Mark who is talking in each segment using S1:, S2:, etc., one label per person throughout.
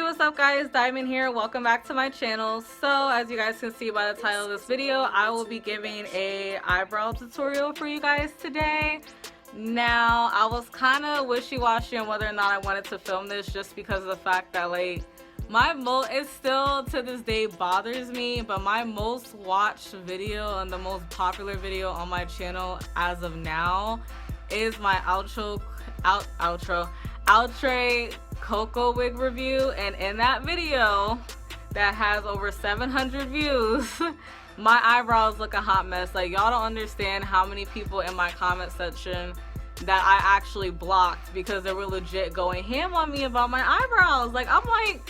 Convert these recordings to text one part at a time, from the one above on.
S1: what's up guys, Diamond here. Welcome back to my channel. So as you guys can see by the title of this video, I will be giving a eyebrow tutorial for you guys today. Now I was kind of wishy-washy on whether or not I wanted to film this, just because of the fact that like it still to this day bothers me, but my most watched video and the most popular video on my channel as of now is my outre cocoa wig review, and in that video that has over 700 views my eyebrows look a hot mess. Like, y'all don't understand how many people in my comment section that I actually blocked because they were legit going ham on me about my eyebrows. Like, I'm like,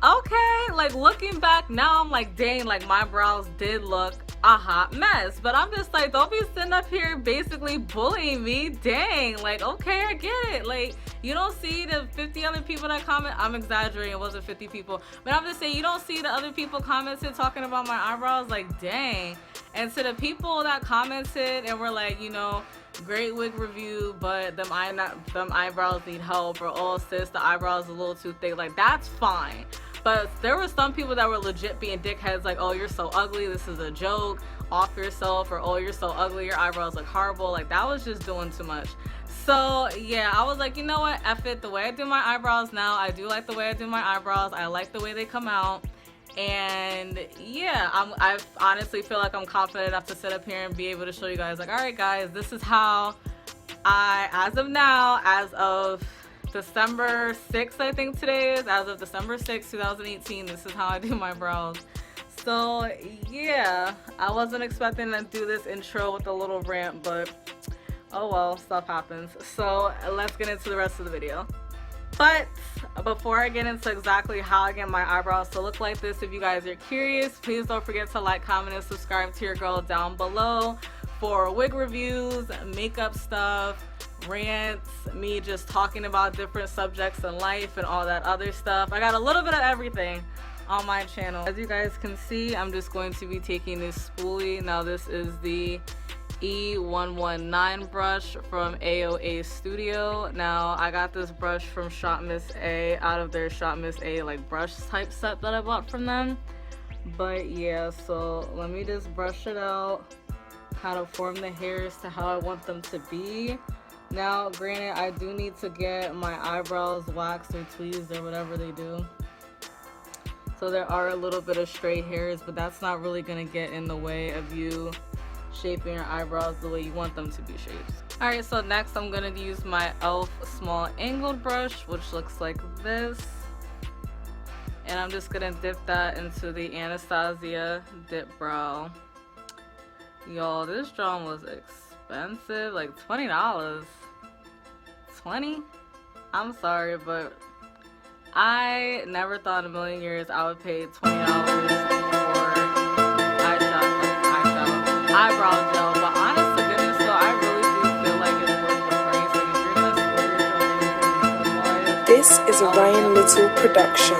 S1: okay, like looking back now, I'm like, dang, like my brows did look a hot mess. But I'm just like, don't be sitting up here basically bullying me. Dang, like, okay, I get it. Like, you don't see the 50 other people that comment. I'm exaggerating, it wasn't 50 people, but I'm just saying, you don't see the other people commented talking about my eyebrows. Like, dang. And to the people that commented and were like, you know, great wig review, but them eyebrows need help, or oh sis, the eyebrows a little too thick, like, that's fine. But there were some people that were legit being dickheads, like, oh, you're so ugly, this is a joke, off yourself, or oh, you're so ugly, your eyebrows look horrible. Like, that was just doing too much. So yeah, I was like, you know what, F it. The way I do my eyebrows now, I do like the way I do my eyebrows. I like the way they come out. And yeah, I honestly feel like I'm confident enough to sit up here and be able to show you guys, like, all right guys, this is how as of now, as of December 6th, I think today is, as of December 6th, 2018, this is how I do my brows. So yeah, I wasn't expecting to do this intro with a little rant, but oh well, stuff happens. So let's get into the rest of the video. But before I get into exactly how I get my eyebrows to look like this, if you guys are curious, please don't forget to like, comment, and subscribe to your girl down below for wig reviews, makeup stuff, rants, me just talking about different subjects in life and all that other stuff. I got a little bit of everything on my channel. As you guys can see, I'm just going to be taking this spoolie. Now this is the E119 brush from AOA Studio. Now I got this brush from Shop Miss A, out of their Shop Miss A like brush type set that I bought from them. But yeah, so let me just brush it out, kind of form the hairs to how I want them to be. Now granted, I do need to get my eyebrows waxed or tweezed or whatever they do, so there are a little bit of stray hairs, but that's not really gonna get in the way of you shaping your eyebrows the way you want them to be shaped. Alright, so next I'm gonna use my e.l.f. small angled brush, which looks like this, and I'm just gonna dip that into the Anastasia Dipbrow. Y'all, this drawing was expensive, like $20. 20? I'm sorry, but I never thought in a million years I would pay $20 for eyebrow gel, but honest to goodness, so I really do feel like it's worth the price. Like, if you're gonna splurge on
S2: This is a Ryan Little production.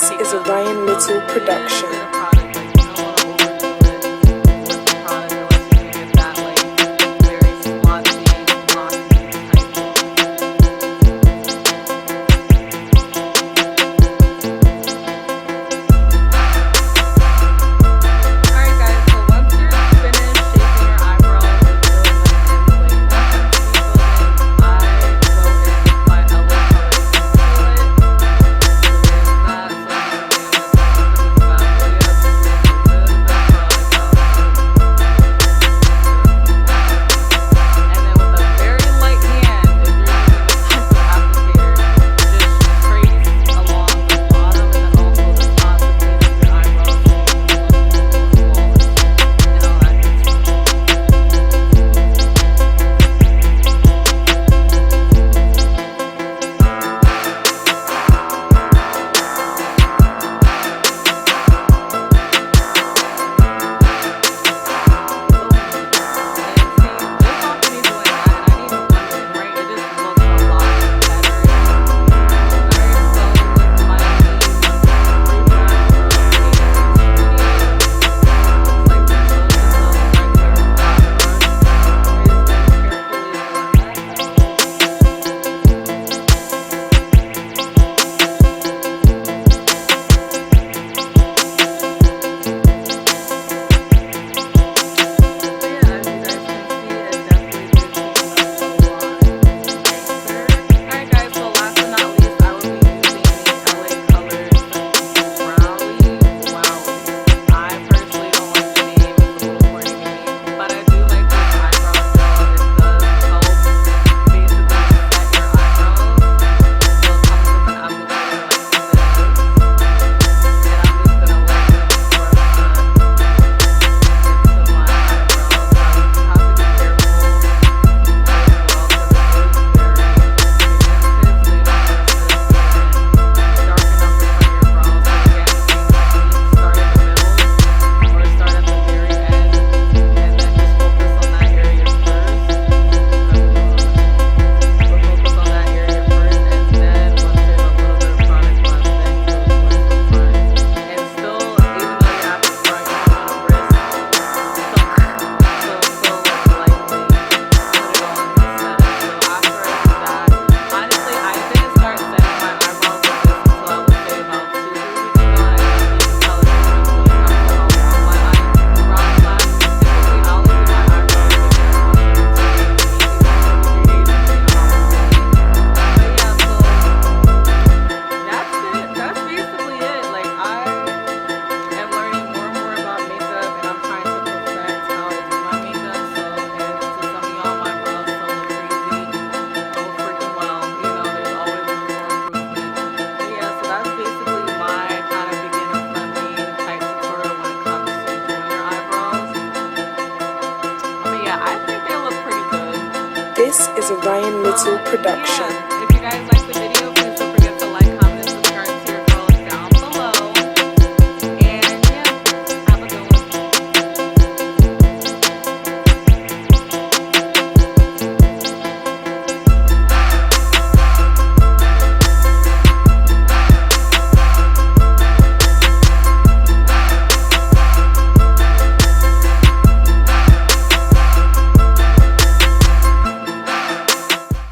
S2: This is a Ryan Little production. This is a Ryan Little production.